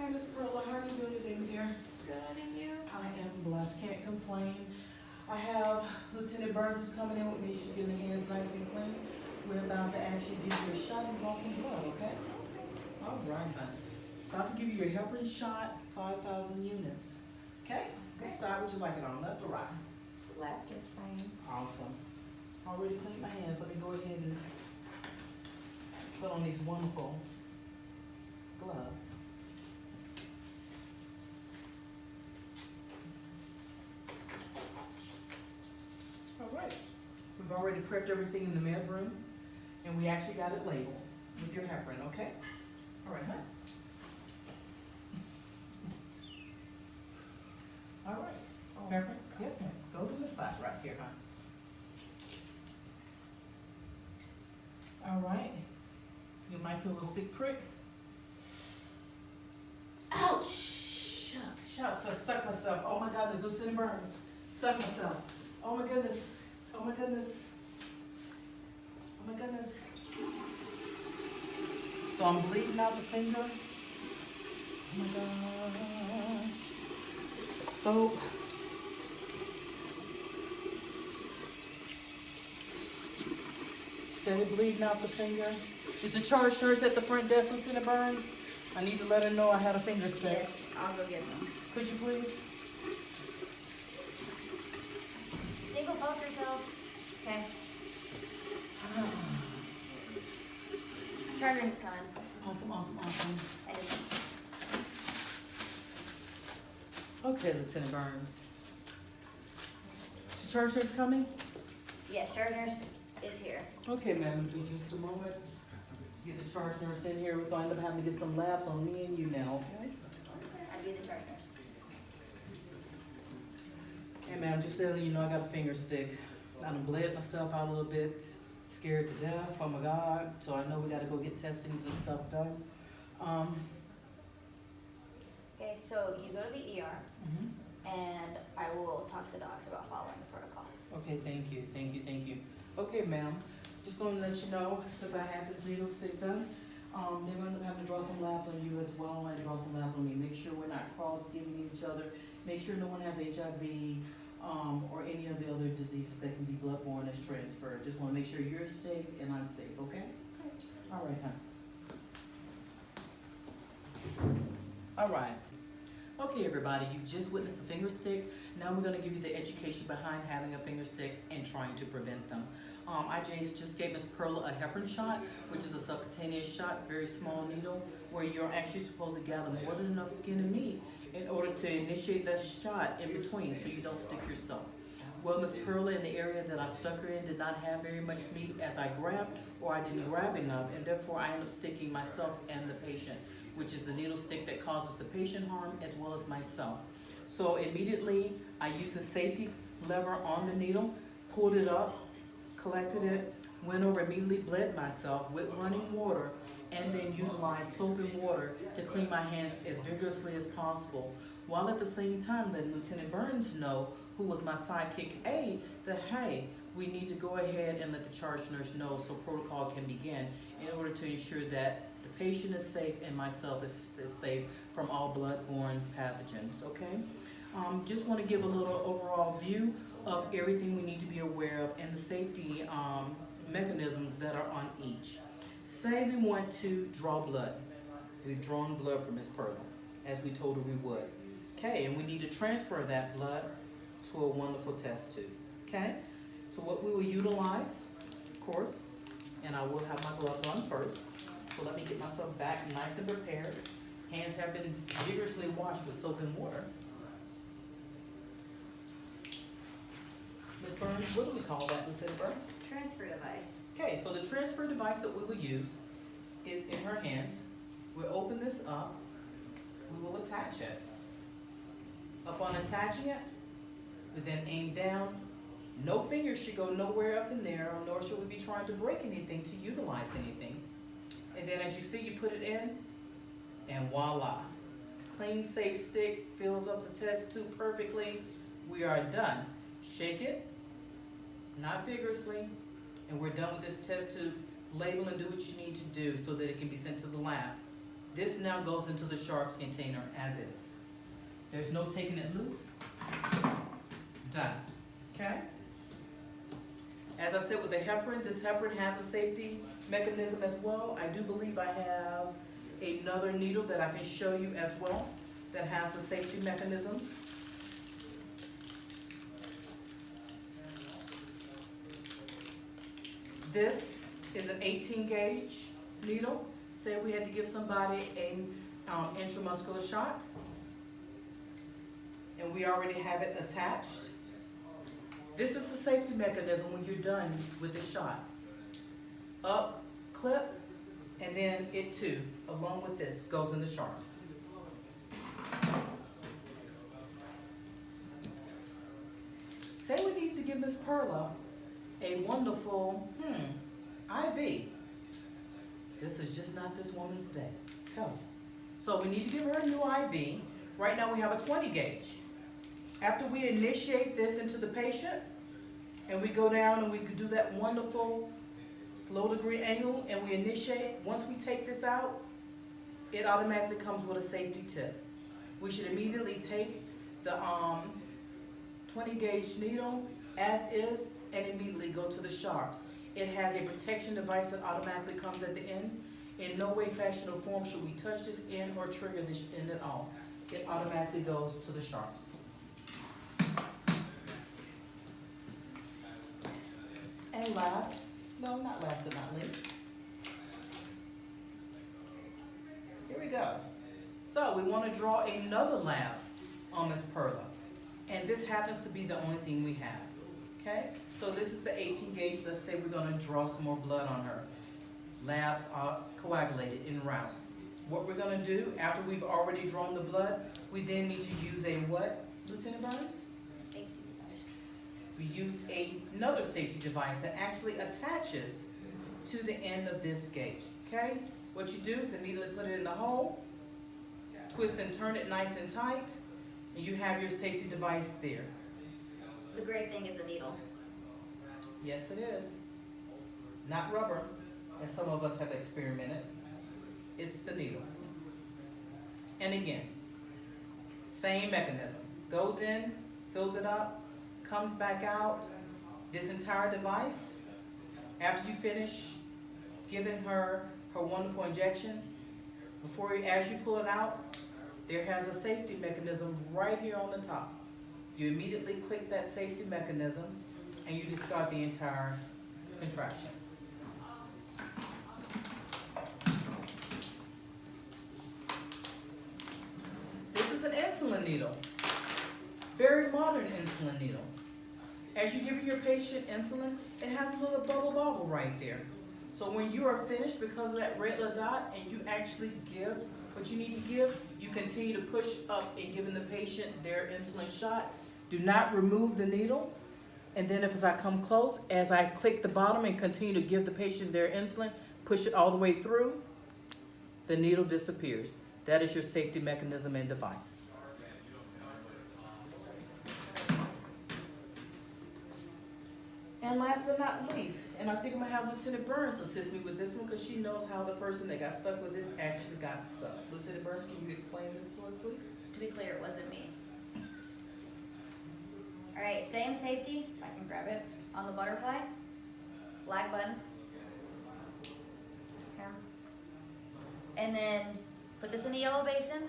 Hi, Miss Perla. How are you doing today, my dear? Good, and you? I am blessed. Can't complain. I have Lieutenant Burns is coming in with me. She's getting her hands nice and clean. We're about to actually give you a shot and draw some blood, okay? All right, honey. About to give you your heparin shot, 5,000 units. Okay? Which side would you like it on, left or right? Left is fine. Awesome. Already cleaned my hands. Let me go ahead and put on these wonderful gloves. All right. We've already prepped everything in the med room, and we actually got it labeled with your heparin, okay? All right, huh? All right. Heparin? Yes, ma'am. Goes on the side right here, huh? All right. You might feel a stick prick. Ouch! Shucks, I stuck myself. Oh my goodness, Lieutenant Burns. Stuck myself. Oh my goodness. Oh my goodness. Oh my goodness. So I'm bleeding out the finger. Oh my gosh. Soap. Steady bleeding out the finger. Is the charge nurse at the front desk, Lieutenant Burns? I need to let her know I had a finger stick. Yes, I'll go get them. Could you please? Take a pulse yourself. Okay. Chargering's coming. Awesome. I just... Okay, Lieutenant Burns. Is the charge nurse coming? Yes, charge nurse is here. Okay, ma'am, do just a moment. Get the charge nurse in here. We're going to end up having to get some labs on me and you now, okay? I'll be the charge nurse. Hey, ma'am, just letting you know I got a finger stick. I done bled myself out a little bit. Scared to death. Oh my God. So I know we got to go get testings and stuff done. Okay, so you go to the ER, Mhm. and I will talk to the docs about following the protocol. Okay, thank you. Okay, ma'am, just going to let you know, since I had this needle stick done, they're going to have to draw some labs on you as well, and draw some labs on me. Make sure we're not cross-giving each other. Make sure no one has HIV, or any of the other diseases that can be bloodborne as transferred. Just want to make sure you're safe and I'm safe, okay? All right, huh? All right. Okay, everybody, you just witnessed a finger stick. Now we're going to give you the education behind having a finger stick and trying to prevent them. I just gave Miss Perla a heparin shot, which is a subcutaneous shot, very small needle, where you're actually supposed to gather more than enough skin and meat in order to initiate that shot in between so you don't stick yourself. Well, Miss Perla, in the area that I stuck her in, did not have very much meat as I grabbed, or I didn't grab enough, and therefore I ended up sticking myself and the patient, which is the needle stick that causes the patient harm as well as myself. So immediately I used the safety lever on the needle, pulled it up, collected it, went over, immediately bled myself with running water, and then utilized soap and water to clean my hands as vigorously as possible, while at the same time letting Lieutenant Burns know, who was my sidekick aide, that hey, we need to go ahead and let the charge nurse know so protocol can begin in order to ensure that the patient is safe and myself is safe from all bloodborne pathogens, okay? Just want to give a little overall view of everything we need to be aware of and the safety mechanisms that are on each. Say we want to draw blood. We've drawn blood from Miss Perla, as we told her we would. Okay, and we need to transfer that blood to a wonderful test tube. Okay, so what we will utilize, of course, and I will have my gloves on first. So let me get myself back nice and prepared. Hands have been vigorously washed with soap and water. Ms. Burns, what do we call that, Lieutenant Burns? Transfer device. Okay, so the transfer device that we will use is in her hands. We'll open this up. We will attach it. Upon attaching it, we then aim down. No fingers should go nowhere up in there, nor should we be trying to break anything to utilize anything. And then as you see, you put it in, and voila. Clean, safe stick, fills up the test tube perfectly. We are done. Shake it, not vigorously, and we're done with this test tube. Label and do what you need to do so that it can be sent to the lab. This now goes into the sharps container as is. There's no taking it loose. Done. Okay? As I said with the heparin, this heparin has a safety mechanism as well. I do believe I have another needle that I can show you as well that has the safety mechanism. This is an 18 gauge needle. Say we had to give somebody an intramuscular shot, and we already have it attached. This is the safety mechanism when you're done with the shot. Up, clip, and then it too, along with this, goes in the sharps. Say we need to give Miss Perla a wonderful, IV. This is just not this woman's day, tell you. So we need to give her a new IV. Right now we have a 20 gauge. After we initiate this into the patient, and we go down and we could do that wonderful slow degree angle, and we initiate, once we take this out, it automatically comes with a safety tip. We should immediately take the 20 gauge needle as is and immediately go to the sharps. It has a protection device that automatically comes at the end. In no way, fashion, or form should we touch this end or trigger this end at all. It automatically goes to the sharps. And last, no, not last but not least. Here we go. So we want to draw another lab on Miss Perla. And this happens to be the only thing we have. Okay? So this is the 18 gauge. Let's say we're going to draw some more blood on her. Labs are coagulated en route. What we're going to do, after we've already drawn the blood, we then need to use a what, Lieutenant Burns? Safety device. We use another safety device that actually attaches to the end of this gauge. Okay? What you do is immediately put it in the hole, twist and turn it nice and tight, and you have your safety device there. The great thing is a needle. Yes, it is. Not rubber, as some of us have experimented. It's the needle. And again, same mechanism. Goes in, fills it up, comes back out. This entire device, after you finish giving her her wonderful injection, as you pull it out, there has a safety mechanism right here on the top. You immediately click that safety mechanism and you discard the entire contraption. This is an insulin needle, very modern insulin needle. As you're giving your patient insulin, it has a little bubble right there. So when you are finished, because of that red little dot, and you actually give what you need to give, you continue to push up in giving the patient their insulin shot. Do not remove the needle. And then as I come close, as I click the bottom and continue to give the patient their insulin, push it all the way through, the needle disappears. That is your safety mechanism and device. And last but not least, and I think I'm gonna have Lieutenant Burns assist me with this one because she knows how the person that got stuck with this actually got stuck. Lieutenant Burns, can you explain this to us, please? To be clear, it wasn't me. All right, same safety, if I can grab it, on the butterfly. Black button. Here. And then put this in a yellow basin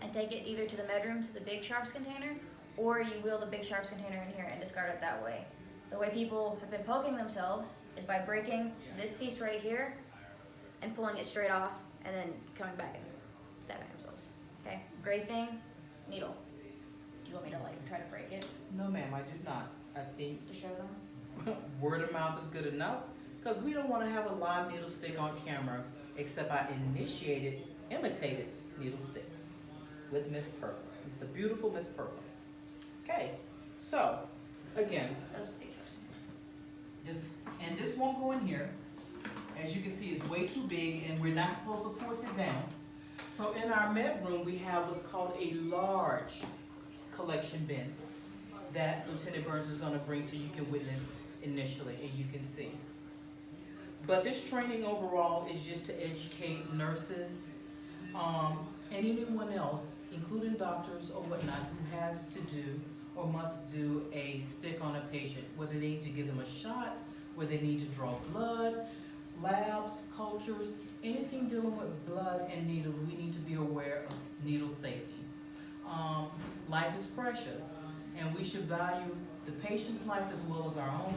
and take it either to the med room to the big sharps container, or you wheel the big sharps container in here and discard it that way. The way people have been poking themselves is by breaking this piece right here and pulling it straight off and then coming back and stabbing themselves. Okay, great thing, needle. Do you want me to like try to break it No, ma'am, I do not. I think to show them? word of mouth is good enough because we don't want to have a live needle stick on camera, except I imitated needle stick with Miss Purple, the beautiful Miss Purple. Okay, so again, Those big sharps. this won't go in here. As you can see, it's way too big and we're not supposed to force it down. So in our med room, we have what's called a large collection bin that Lieutenant Burns is gonna bring so you can witness initially and you can see. But this training overall is just to educate nurses, And anyone else, including doctors or whatnot, who has to do or must do a stick on a patient, whether they need to give them a shot, whether they need to draw blood, labs, cultures, anything dealing with blood and needles, we need to be aware of needle safety. Life is precious, and we should value the patient's life as well as our own,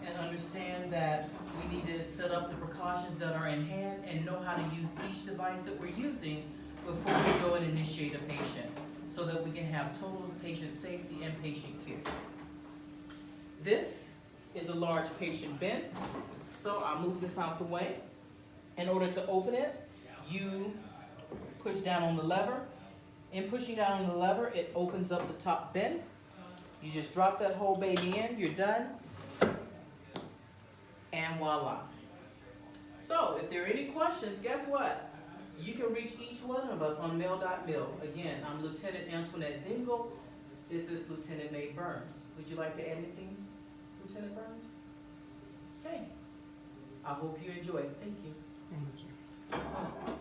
and understand that we need to set up the precautions that are in hand and know how to use each device that we're using before we go and initiate a patient, so that we can have total patient safety and patient care. This is a large patient bin, so I'll move this out the way. In order to open it, you push down on the lever. In pushing down on the lever, it opens up the top bin. You just drop that whole baby in, you're done, and voila. So, if there are any questions, guess what? You can reach each one of us on mail.mil. Again, I'm Lieutenant Antoinette Dingle. This is Lieutenant May Burns. Would you like to add anything, Lieutenant Burns? Okay. I hope you enjoyed. Thank you. Thank you.